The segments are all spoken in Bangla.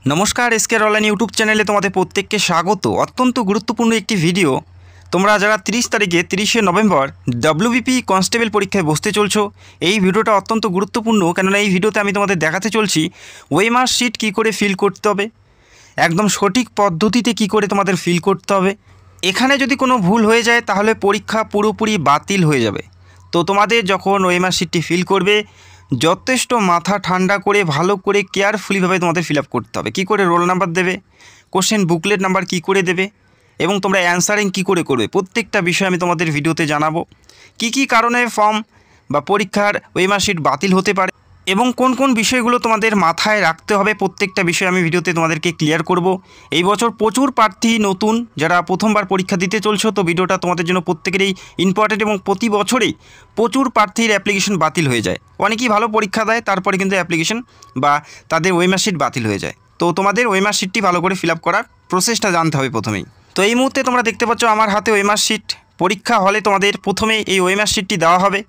नमस्कार एसके ऑनलाइन यूट्यूब चैनले तुम्हारे प्रत्येक स्वागत। अत्यंत गुरुत्वपूर्ण एक भिडियो। তোমরা যারা 30 তারিখে 30শে নভেম্বর ডব্লিউবিপি কনস্টেবল পরীক্ষায় বসতে চলছো, এই ভিডিওটা অত্যন্ত গুরুত্বপূর্ণ। কেননা এই ভিডিওতে আমি তোমাদের দেখাতে চলছি ওএমআর শিট কী করে ফিল করতে হবে, একদম সঠিক পদ্ধতিতে কী করে তোমাদের ফিল করতে হবে। এখানে যদি কোনো ভুল হয়ে যায় তাহলে পরীক্ষা পুরোপুরি বাতিল হয়ে যাবে। তো তোমাদের যখন ওএমআর শিটটি ফিল করবে যথেষ্ট মাথা ঠান্ডা করে ভালো করে কেয়ারফুলিভাবে তোমাদের ফিল আপ করতে হবে। কী করে রোল নাম্বার দেবে, কোশ্চেন বুকলেট নাম্বার কী করে দেবে এবং তোমরা অ্যান্সারিং কী করে করবে, প্রত্যেকটা বিষয় আমি তোমাদের ভিডিওতে জানাবো। কী কারণে ফর্ম বা পরীক্ষার ওএমআর শিট বাতিল হতে পারে এবং কোন কোন বিষয়গুলো তোমাদের মাথায় রাখতে হবে, প্রত্যেকটা বিষয় আমি ভিডিওতে তোমাদেরকে ক্লিয়ার করব। এই বছর প্রচুর প্রার্থী নতুন যারা প্রথমবার পরীক্ষা দিতে চলছো, তো ভিডিওটা তোমাদের জন্য প্রত্যেকেরই ইম্পর্টেন্ট। এবং প্রতি বছরেই প্রচুর প্রার্থীর অ্যাপ্লিকেশন বাতিল হয়ে যায়। অনেকেই ভালো পরীক্ষা দেয়, তারপরে কিন্তু অ্যাপ্লিকেশন বা তাদের ওএমআর শিট বাতিল হয়ে যায়। তো তোমাদের ওএমআর শিটটি ভালো করে ফিল আপ করার প্রসেসটা জানতে হবে প্রথমেই। তো এই মুহূর্তে তোমরা দেখতে পাচ্ছ আমার হাতে ওএমআর শিট। পরীক্ষা হলে তোমাদের প্রথমে এই ওএমআর শিটটি দেওয়া হবে,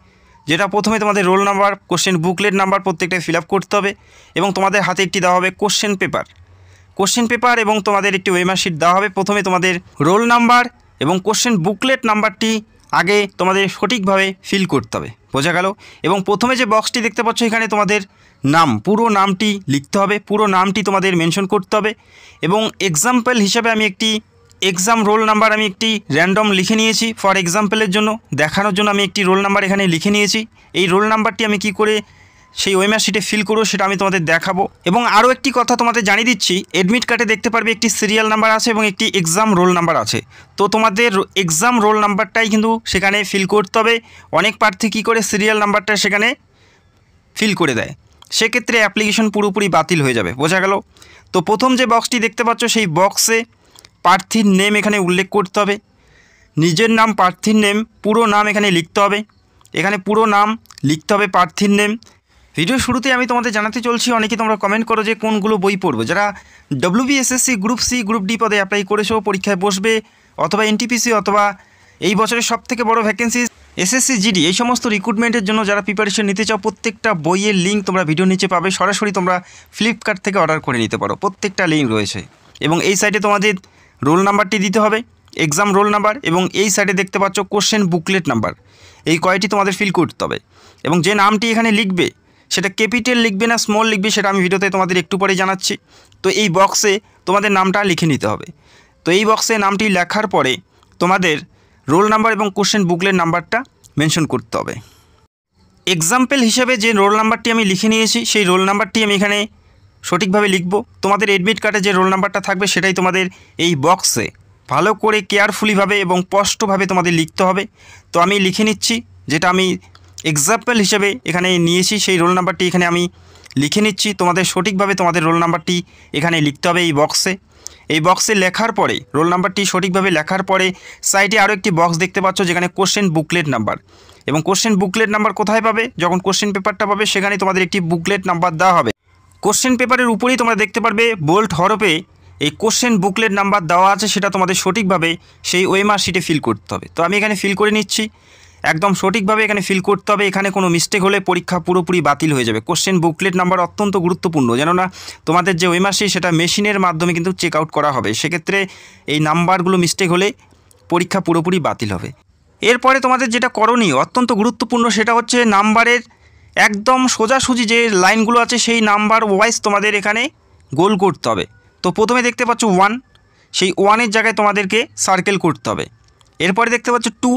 যেটা প্রথমে তোমাদের roll number, question booklet number প্রত্যেকটাই ফিল আপ করতে হবে এবং তোমাদের হাতে একটি দেওয়া হবে কোশ্চেন পেপার এবং তোমাদের একটি ওএমআর শিট দেওয়া হবে। প্রথমে তোমাদের রোল নাম্বার এবং কোশ্চেন বুকলেট নাম্বারটি আগে তোমাদের সঠিকভাবে ফিল করতে হবে, বোঝা গেল। এবং প্রথমে যে বক্সটি দেখতে পাচ্ছ এখানে তোমাদের নাম, পুরো নামটি লিখতে হবে, পুরো নামটি তোমাদের মেনশন করতে হবে। এবং এক্সাম্পল হিসাবে আমি একটি এক্সাম রোল নাম্বার আমি একটি র্যান্ডম লিখে নিয়েছি, ফর এক্সাম্পলের জন্য দেখানোর জন্য আমি একটি রোল নাম্বার এখানে লিখে নিয়েছি। এই রোল নাম্বারটি আমি কি করে সেই ওএমআর শিটে ফিল করব সেটা আমি তোমাদের দেখাবো। এবং আরও একটি কথা তোমাদের জানিয়ে দিচ্ছি, অ্যাডমিট কার্ডে দেখতে পারবে একটি সিরিয়াল নাম্বার আছে এবং একটি এক্সাম রোল নাম্বার আছে। তো তোমাদের এক্সাম রোল নাম্বারটাই কিন্তু সেখানে ফিল করতে হবে। অনেক প্রার্থী কী করে সিরিয়াল নাম্বারটা সেখানে ফিল করে দেয়, সেক্ষেত্রে অ্যাপ্লিকেশন পুরোপুরি বাতিল হয়ে যাবে, বোঝা গেল। তো প্রথম যে বক্সটি দেখতে পাচ্ছ সেই বক্সে প্রার্থীর নেম এখানে উল্লেখ করতে হবে, নিজের নাম, প্রার্থীর নেম, পুরো নাম এখানে লিখতে হবে। এখানে পুরো নাম লিখতে হবে, প্রার্থীর নেম। ভিডিও শুরুতে আমি তোমাদের জানাতে চলছি, অনেকে তোমরা কমেন্ট করো যে কোনগুলো বই পড়বো। যারা WBSSC group C group D পদে অ্যাপ্লাই করেছো, পরীক্ষায় বসবে, অথবা এনটিপিসি অথবা এই বছরের সবথেকে বড় ভ্যাকেন্সি এসএসসি জিডি, এই সমস্ত রিক্রুটমেন্টের জন্য যারা প্রিপারেশন নিতে চাও, প্রত্যেকটা বইয়ের লিঙ্ক তোমরা ভিডিও নিচে পাবে। সরাসরি তোমরা ফ্লিপকার্ট থেকে অর্ডার করে নিতে পারো, প্রত্যেকটা লিঙ্ক রয়েছে। এবং এই সাইডে তোমাদের রোল নাম্বারটি দিতে হবে, এক্সাম রোল নাম্বার, এবং এই সাইডে দেখতে পাচ্ছ কোশ্চেন বুকলেট নাম্বার। এই কয়টি তোমাদের ফিল করতে হবে। এবং যে নামটি এখানে লিখবে সেটা ক্যাপিটাল লিখবে না স্মল লিখবে সেটা আমি ভিডিওতে তোমাদের একটু পরে জানাচ্ছি। তো এই বক্সে তোমাদের নামটা লিখে নিতে হবে। তো এই বক্সে নামটি লেখার পরে তোমাদের রোল নাম্বার এবং কোশ্চেন বুকলেট নাম্বারটা মেনশন করতে হবে। এক্সাম্পল হিসেবে যে রোল নাম্বারটি আমি লিখে নিয়েছি সেই রোল নাম্বারটি আমি এখানে সঠিকভাবে লিখব। তোমাদের অ্যাডমিট কার্ডে যে রোল নাম্বারটা থাকবে সেটাই তোমাদের এই বক্সে ভালো করে কেয়ারফুলিভাবে এবং স্পষ্টভাবে তোমাদের লিখতে হবে। তো আমি লিখে নিচ্ছি, যেটা আমি এক্সাম্পল হিসেবে এখানে নিয়েছি সেই রোল নাম্বারটি এখানে আমি লিখে নিচ্ছি। তোমাদের সঠিকভাবে তোমাদের রোল নাম্বারটি এখানে লিখতে হবে এই বক্সে। এই বক্সে লেখার পরে রোল নাম্বারটি সঠিকভাবে লেখার পরে সাইডে আরও একটি বক্স দেখতে পাচ্ছ যেখানে কোশ্চেন বুকলেট নাম্বার। এবং কোশ্চেন বুকলেট নাম্বার কোথায় পাবে, যখন কোশ্চেন পেপারটা পাবে সেখানে তোমাদের একটি বুকলেট নাম্বার দেওয়া হবে। কোশ্চেন পেপারের উপরেই তোমরা দেখতে পারবে বোল্ড হরফে এই কোশ্চেন বুকলেট নাম্বার দেওয়া আছে, সেটা তোমাদের সঠিকভাবে সেই ওএমআর শিটে ফিল করতে হবে। তো আমি এখানে ফিল করে নিচ্ছি, একদম সঠিকভাবে এখানে ফিল করতে হবে। এখানে কোনো মিস্টেক হলে পরীক্ষা পুরোপুরি বাতিল হয়ে যাবে। কোশ্চেন বুকলেট নাম্বার অত্যন্ত গুরুত্বপূর্ণ, যেন না তোমাদের যে ওএমআর শিট সেটা মেশিনের মাধ্যমে কিন্তু চেক আউট করা হবে। সেক্ষেত্রে এই নাম্বারগুলো মিস্টেক হলে পরীক্ষা পুরোপুরি বাতিল হবে। এরপরে তোমাদের যেটা করণীয় অত্যন্ত গুরুত্বপূর্ণ, সেটা হচ্ছে নাম্বারের একদম সোজাসুজি যে লাইনগুলো আছে সেই নাম্বার ওয়াইজ তোমাদের এখানে গোল করতে হবে। তো প্রথমে দেখতে পাচ্ছ 1, সেই 1-এর জায়গায় তোমাদেরকে সার্কেল করতে হবে। এরপরে দেখতে পাচ্ছ 2,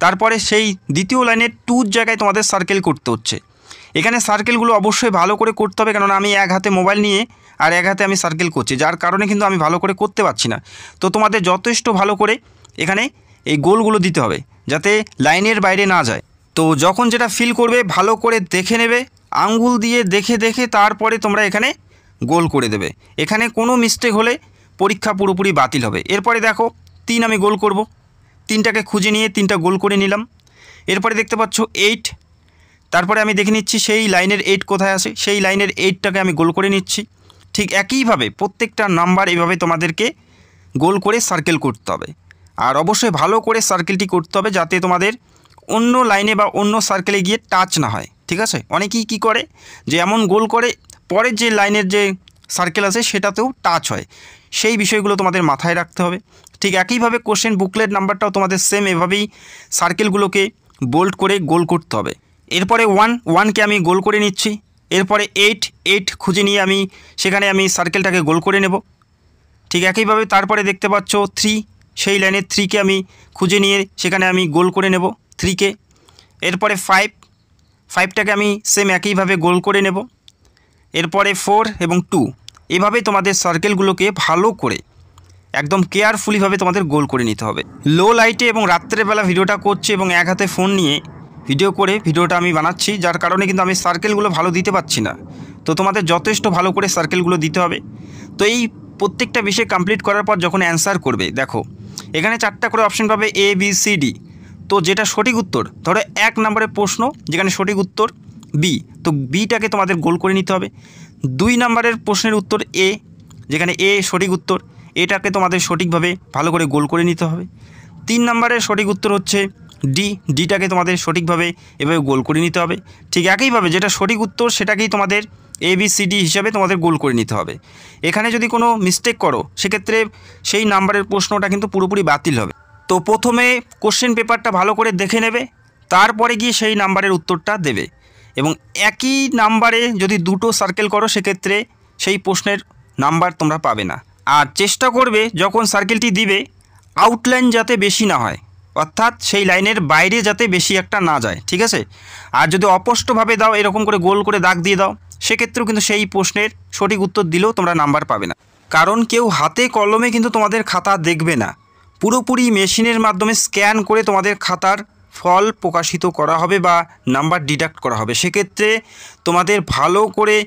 তারপরে সেই দ্বিতীয় লাইনের 2-র জায়গায় তোমাদের সার্কেল করতে হচ্ছে। এখানে সার্কেলগুলো অবশ্যই ভালো করে করতে হবে, কেননা আমি এক হাতে মোবাইল নিয়ে আর এক হাতে আমি সার্কেল করছি, যার কারণে কিন্তু আমি ভালো করে করতে পারছি না। তো তোমাদের যথেষ্ট ভালো করে এখানে এই গোলগুলো দিতে হবে যাতে লাইনের বাইরে না যায়। তো যখন যেটা ফিল করবে ভালো করে দেখে নেবে, আঙ্গুল দিয়ে দেখে দেখে তারপরে তোমরা এখানে গোল করে দেবে। এখানে কোনো মিস্টেক হলে পরীক্ষা পুরোপুরি বাতিল হবে। এরপরে দেখো 3 আমি গোল করব, 3টাকে খুঁজে নিয়ে 3টা গোল করে নিলাম। এরপরে দেখতে পাচ্ছ 8, তারপরে আমি দেখে নিচ্ছি সেই লাইনের 8 কোথায় আছে, সেই লাইনের 8টাকে আমি গোল করে নিচ্ছি। ঠিক একইভাবে প্রত্যেকটা নাম্বার এইভাবে তোমাদেরকে গোল করে সার্কেল করতে হবে। আর অবশ্যই ভালো করে সার্কেলটি করতে হবে যাতে তোমাদের অন্য লাইনে বা অন্য সার্কেলে গিয়ে টাচ না হয়, ঠিক আছে। অনেকেই কী করে যে এমন গোল করে পরের যে লাইনের যে সার্কেল আছে সেটাতেও টাচ হয়, সেই বিষয়গুলো তোমাদের মাথায় রাখতে হবে। ঠিক একইভাবে কোশ্চেন বুকলেট নাম্বারটাও তোমাদের সেম এভাবেই সার্কেলগুলোকে বোল্ড করে গোল করতে হবে। এরপরে 1কে আমি গোল করে নিচ্ছি। এরপরে 8 খুঁজে নিয়ে সেখানে আমি সার্কেলটাকে গোল করে নেব। ঠিক একইভাবে তারপরে দেখতে পাচ্ছ 3, সেই লাইনে 3কে আমি খুঁজে নিয়ে সেখানে আমি গোল করে নেব 3কে। এরপরে 5টাকে আমি সেম একইভাবে গোল করে নেব। এরপরে 4 এবং 2, এভাবেই তোমাদের সার্কেলগুলোকে ভালো করে একদম কেয়ারফুলিভাবে তোমাদের গোল করে নিতে হবে। লো লাইটে এবং রাত্রেবেলা ভিডিওটা করছি এবং এক হাতে ফোন নিয়ে ভিডিওটা আমি বানাচ্ছি, যার কারণে কিন্তু আমি সার্কেলগুলো ভালো দিতে পারছি না। তো তোমাদের যথেষ্ট ভালো করে সার্কেলগুলো দিতে হবে। তো এই প্রত্যেকটা বিষয় কমপ্লিট করার পর যখন অ্যান্সার করবে, দেখো এখানে 4টা করে অপশন পাবে ABCD। তো যেটা সঠিক উত্তর, ধরো 1 নম্বরের প্রশ্ন যেখানে সঠিক উত্তর B, তো Bটাকে তোমাদের গোল করে নিতে হবে। 2 নম্বরের প্রশ্নের উত্তর A, যেখানে A সঠিক উত্তর, এটাকে তোমাদের সঠিকভাবে ভালো করে গোল করে নিতে হবে। 3 নম্বরের সঠিক উত্তর হচ্ছে ডিটাকে তোমাদের সঠিকভাবে এভাবে গোল করে নিতে হবে। ঠিক একইভাবে যেটা সঠিক উত্তর সেটাকেই তোমাদের ABCD হিসাবে তোমাদের গোল করে নিতে হবে। এখানে যদি কোনো মিস্টেক করো সেক্ষেত্রে সেই নাম্বারের প্রশ্নটা কিন্তু পুরোপুরি বাতিল হবে। তো প্রথমে কোশ্চেন পেপারটা ভালো করে দেখে নেবে, তারপরে গিয়ে সেই নাম্বারের উত্তরটা দেবে। এবং একই নাম্বারে যদি 2টো সার্কেল করো সেক্ষেত্রে সেই প্রশ্নের নাম্বার তোমরা পাবে না। আর চেষ্টা করবে যখন সার্কেলটি দিবে আউটলাইন যাতে বেশি না হয়, অর্থাৎ সেই লাইনের বাইরে যাতে বেশি একটা না যায়, ঠিক আছে। আর যদি অস্পষ্টভাবে দাও, এরকম করে গোল করে দাগ দিয়ে দাও, সেক্ষেত্রেও কিন্তু সেই প্রশ্নের সঠিক উত্তর দিলেও তোমরা নাম্বার পাবে না। কারণ কেউ হাতে কলমে কিন্তু তোমাদের খাতা দেখবে না, পুরোপুরি মেশিনের মাধ্যমে স্ক্যান করে তোমাদের খাতার ফল প্রকাশিত করা হবে বা নাম্বার ডিডাক্ট করা হবে। সেক্ষেত্রে তোমাদের ভালো করে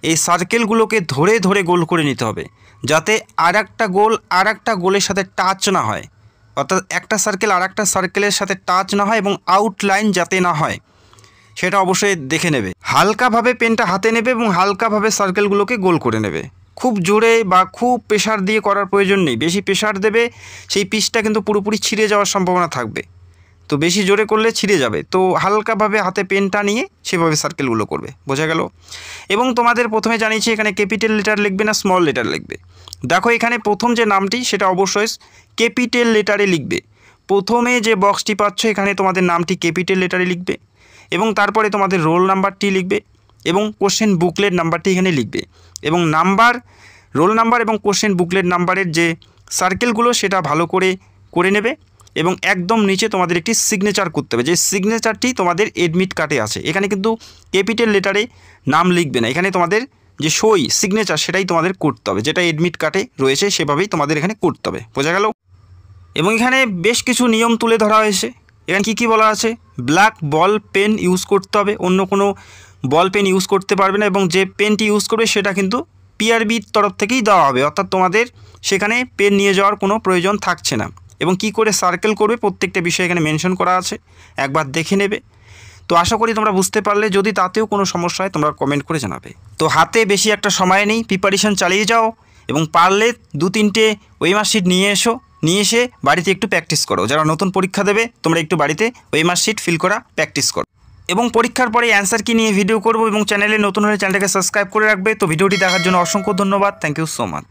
এই সার্কেলগুলোকে ধরে ধরে গোল করে নিতে হবে, যাতে আর একটা গোলের সাথে টাচ না হয়, অর্থাৎ একটা সার্কেল আর একটা সার্কেলের সাথে টাচ না হয় এবং আউটলাইন যাতে না হয়, সেটা অবশ্যই দেখে নেবে। হালকাভাবে পেনটা হাতে নেবে এবং হালকাভাবে সার্কেলগুলোকে গোল করে নেবে। খুব জোরে বা খুব প্রেশার দিয়ে করার প্রয়োজন নেই। বেশি প্রেশার দেবে সেই পিসটা কিন্তু পুরোপুরি ছিঁড়ে যাওয়ার সম্ভাবনা থাকবে, তো বেশি জোরে করলে ছিঁড়ে যাবে। তো হালকাভাবে হাতে পেনটা নিয়ে সেভাবে সার্কেলগুলো করবে, বোঝা গেল। এবং তোমাদের প্রথমে জানিয়েছি এখানে ক্যাপিটাল লেটার লিখবে না স্মল লেটার লিখবে। দেখো এখানে প্রথম যে নামটি সেটা অবশ্যই ক্যাপিটাল লেটারে লিখবে। প্রথমে যে বক্সটি পাচ্ছ এখানে তোমাদের নামটি ক্যাপিটাল লেটারে লিখবে এবং তারপরে তোমাদের রোল নাম্বারটি লিখবে এবং কোশ্চেন বুকলেট নাম্বারটি এখানে লিখবে। এবং রোল নাম্বার এবং কোশ্চেন বুকলেট নাম্বারের যে সার্কেলগুলো সেটা ভালো করে নেবে এবং একদম নিচে তোমাদের একটি সিগনেচার করতে হবে, যে সিগনেচারটি তোমাদের এডমিট কার্ডে আছে। এখানে কিন্তু ক্যাপিটাল লেটারে নাম লিখবে না, এখানে তোমাদের যে সই সিগনেচার সেটাই তোমাদের করতে হবে, যেটা এডমিট কার্ডে রয়েছে সেভাবেই তোমাদের এখানে করতে হবে, বোঝা গেল। এবং এখানে বেশ কিছু নিয়ম তুলে ধরা হয়েছে। এখানে কি বলা আছে, ব্ল্যাক বল পেন ইউজ করতে হবে, অন্য কোনো বল পেন ইউজ করতে পারবে না। এবং যে পেনটি ইউজ করবে সেটা কিন্তু পিআরবির তরফ থেকেই দেওয়া হবে, অর্থাৎ তোমাদের সেখানে পেন নিয়ে যাওয়ার কোনো প্রয়োজন থাকছে না। এবং কি করে সার্কেল করবে প্রত্যেকটা বিষয় এখানে মেনশন করা আছে, একবার দেখে নেবে। তো আশা করি তোমরা বুঝতে পারলে। যদি তাতেও কোনো সমস্যা হয় তোমরা কমেন্ট করে জানাবে। তো হাতে বেশি একটা সময় নেই, প্রিপারেশন চালিয়ে যাও এবং পারলে 2-3টে ওয়েমার শিট নিয়ে এসে বাড়িতে একটু প্র্যাকটিস করো। যারা নতুন পরীক্ষা দেবে তোমরা একটু বাড়িতে ওয়েমার শিট ফিল করা প্র্যাকটিস করো। এবং পরীক্ষার পরে অ্যান্সার কি নিয়ে ভিডিও করব এবং চ্যানেলে নতুন হলে চ্যানেলটাকে সাবস্ক্রাইব করে রাখবে। তো ভিডিওটি দেখার জন্য অসংখ্য ধন্যবাদ। Thank you so much.